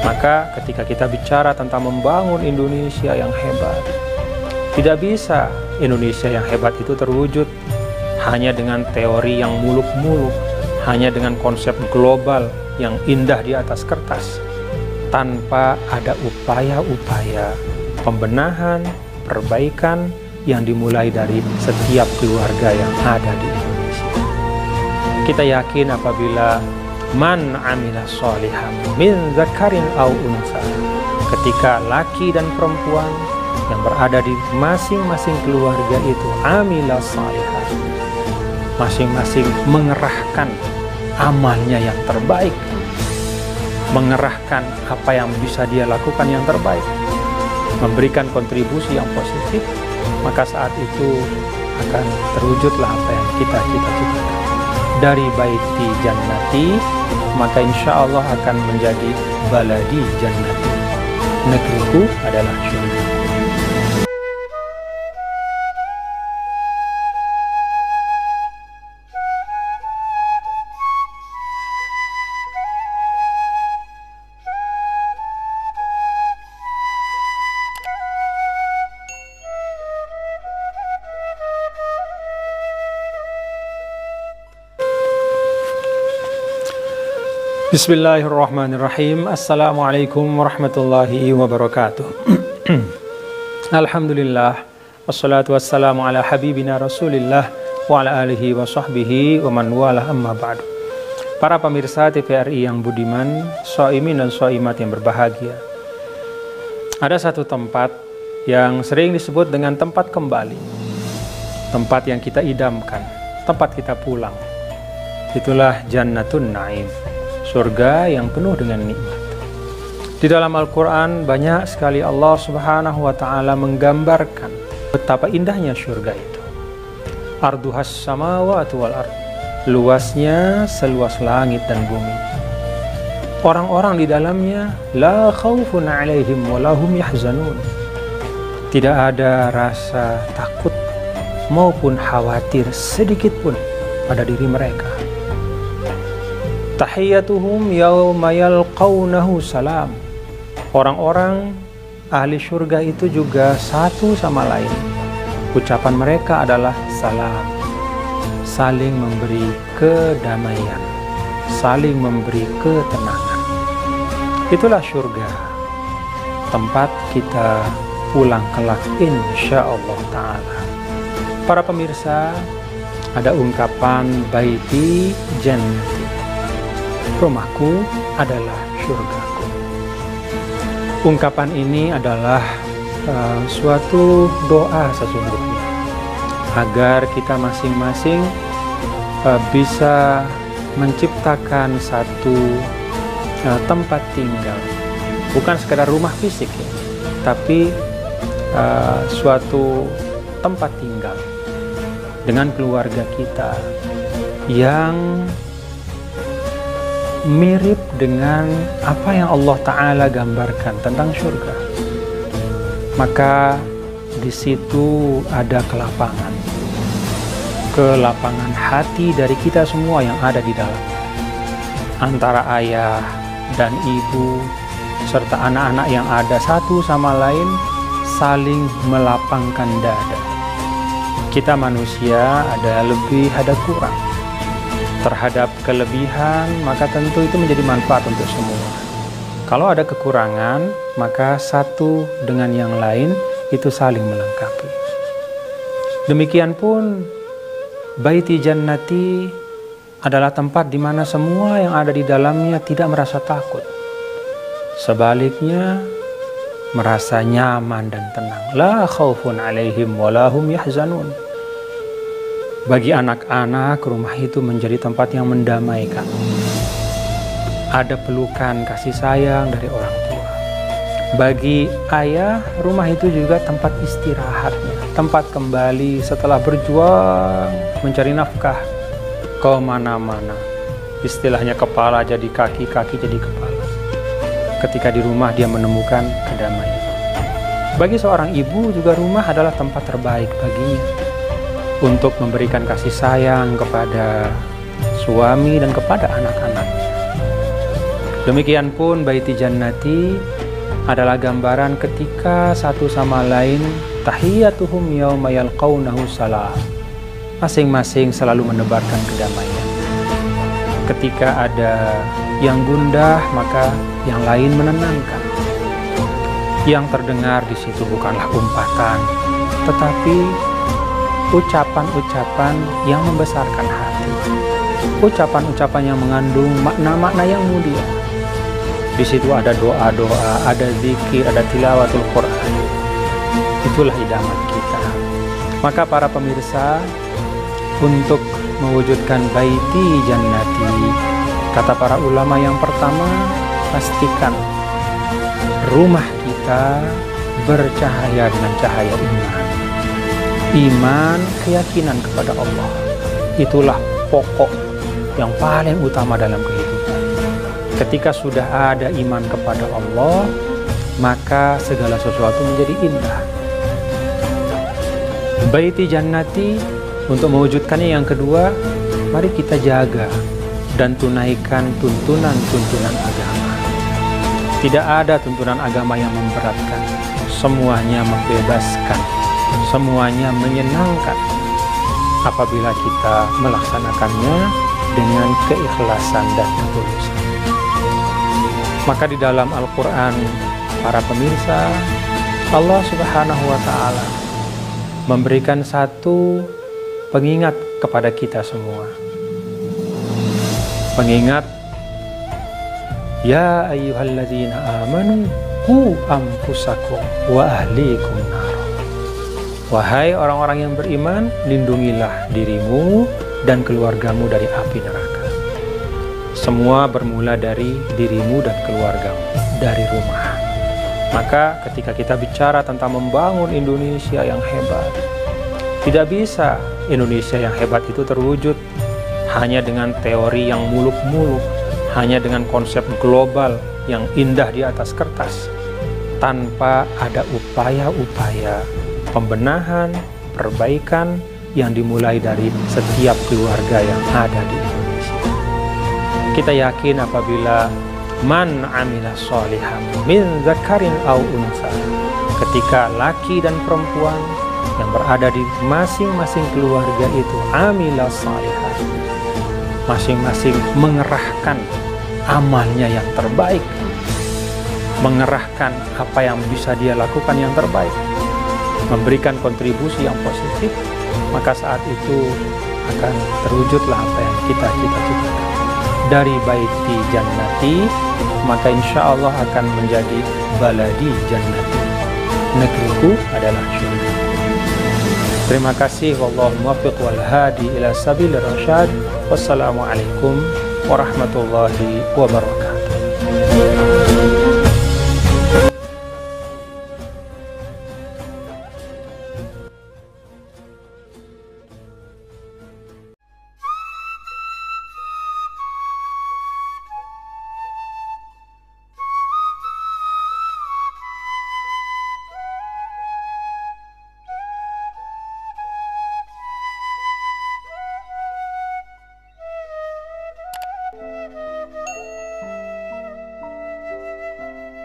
Maka ketika kita bicara tentang membangun Indonesia yang hebat, tidak bisa Indonesia yang hebat itu terwujud hanya dengan teori yang muluk-muluk, hanya dengan konsep global yang indah di atas kertas, tanpa ada upaya-upaya pembenahan, perbaikan yang dimulai dari setiap keluarga yang ada di Indonesia. Kita yakin apabila man amila sholihan min zakarin aw unsa, ketika laki dan perempuan yang berada di masing-masing keluarga itu amila sholihan, masing-masing mengerahkan amalnya yang terbaik, mengerahkan apa yang bisa dia lakukan yang terbaik, memberikan kontribusi yang positif, maka saat itu akan terwujudlah apa yang kita cita-citakan. Dari baiti jannati, maka insya Allah akan menjadi baladi jannati. Negeriku adalah syurga. Bismillahirrahmanirrahim. Assalamualaikum warahmatullahi wabarakatuh. Alhamdulillah, wassalatu wassalamu ala habibina rasulillah wa ala alihi wa sahbihi wa man wala amma ba'du. Para pemirsa TVRI yang budiman, shaimin dan shaimat yang berbahagia, ada satu tempat yang sering disebut dengan tempat kembali, tempat yang kita idamkan, tempat kita pulang. Itulah Jannatun Naim, surga yang penuh dengan nikmat. Di dalam Al-Quran banyak sekali Allah Subhanahu wa Ta'ala menggambarkan betapa indahnya surga itu. Arduhas samawati wal ard, luasnya seluas langit dan bumi. Orang-orang di dalamnya la khaufun alaihim wa lahum yahzanun, tidak ada rasa takut maupun khawatir sedikit pun pada diri mereka. Tahiyyatuhum yawma yalqawnahu salam. Orang-orang ahli surga itu juga satu sama lain, ucapan mereka adalah salam, saling memberi kedamaian, saling memberi ketenangan. Itulah surga, tempat kita pulang kelak insyaallah ta'ala. Para pemirsa, ada ungkapan baiti jannati, rumahku adalah surgaku. Ungkapan ini adalah suatu doa sesungguhnya agar kita masing-masing bisa menciptakan satu tempat tinggal, bukan sekedar rumah fisik ya, tapi suatu tempat tinggal dengan keluarga kita yang mirip dengan apa yang Allah Ta'ala gambarkan tentang surga. Maka di situ ada kelapangan hati dari kita semua yang ada di dalamnya, antara ayah dan ibu serta anak-anak yang ada satu sama lain saling melapangkan dada. Kita manusia ada lebih ada kurang. Terhadap kelebihan, maka tentu itu menjadi manfaat untuk semua. Kalau ada kekurangan, maka satu dengan yang lain itu saling melengkapi. Demikian pun baiti jannati adalah tempat di mana semua yang ada di dalamnya tidak merasa takut. Sebaliknya, merasa nyaman dan tenang. La khaufun alaihim wa lahum yahzanun. Bagi anak-anak, rumah itu menjadi tempat yang mendamaikan. Ada pelukan kasih sayang dari orang tua. Bagi ayah, rumah itu juga tempat istirahatnya, tempat kembali setelah berjuang mencari nafkah ke mana-mana. Istilahnya kepala jadi kaki, kaki jadi kepala. Ketika di rumah dia menemukan kedamaian. Bagi seorang ibu juga rumah adalah tempat terbaik baginya untuk memberikan kasih sayang kepada suami dan kepada anak-anaknya. Demikian pun baiti jannati adalah gambaran ketika satu sama lain tahiyyatuhum yauma yalqaunahu salam. Masing-masing selalu menebarkan kedamaian. Ketika ada yang gundah, maka yang lain menenangkan. Yang terdengar di situ bukanlah umpatan, tetapi ucapan-ucapan yang membesarkan hati. Ucapan-ucapan yang mengandung makna-makna yang mulia. Di situ ada doa-doa, ada zikir, ada tilawatul Quran. Itulah idaman kita. Maka para pemirsa, untuk mewujudkan baiti jannati, kata para ulama yang pertama, pastikan rumah kita bercahaya dengan cahaya iman. Iman, keyakinan kepada Allah. Itulah pokok yang paling utama dalam kehidupan. Ketika sudah ada iman kepada Allah, maka segala sesuatu menjadi indah. Baiti jannati, untuk mewujudkannya yang kedua, mari kita jaga dan tunaikan tuntunan-tuntunan agama. Tidak ada tuntunan agama yang memberatkan. Semuanya membebaskan, semuanya menyenangkan apabila kita melaksanakannya dengan keikhlasan dan ketulusan. Maka di dalam Al-Quran, para pemirsa, Allah Subhanahu wa Ta'ala memberikan satu pengingat kepada kita semua. Pengingat, ya ayyuhalladzina amanu qu anfusakum wa ahlikum nar. Wahai orang-orang yang beriman, lindungilah dirimu dan keluargamu dari api neraka. Semua bermula dari dirimu dan keluargamu, dari rumah. Maka ketika kita bicara tentang membangun Indonesia yang hebat, tidak bisa Indonesia yang hebat itu terwujud hanya dengan teori yang muluk-muluk, hanya dengan konsep global yang indah di atas kertas, tanpa ada upaya-upaya pembenahan, perbaikan yang dimulai dari setiap keluarga yang ada di Indonesia. Kita yakin apabila man amila sholihan min zakarin au unsa, ketika laki dan perempuan yang berada di masing-masing keluarga itu amila sholihan, masing-masing mengerahkan amalnya yang terbaik, mengerahkan apa yang bisa dia lakukan yang terbaik, memberikan kontribusi yang positif, maka saat itu akan terwujudlah apa yang kita cita-citakan. Dari baiti jannati, maka insya Allah akan menjadi baladi jannati. Negeriku adalah syurga. Terima kasih. Wallahu muwaffiq wal hadi ila sabilir rasyad. Wassalamualaikum warahmatullahi wabarakatuh.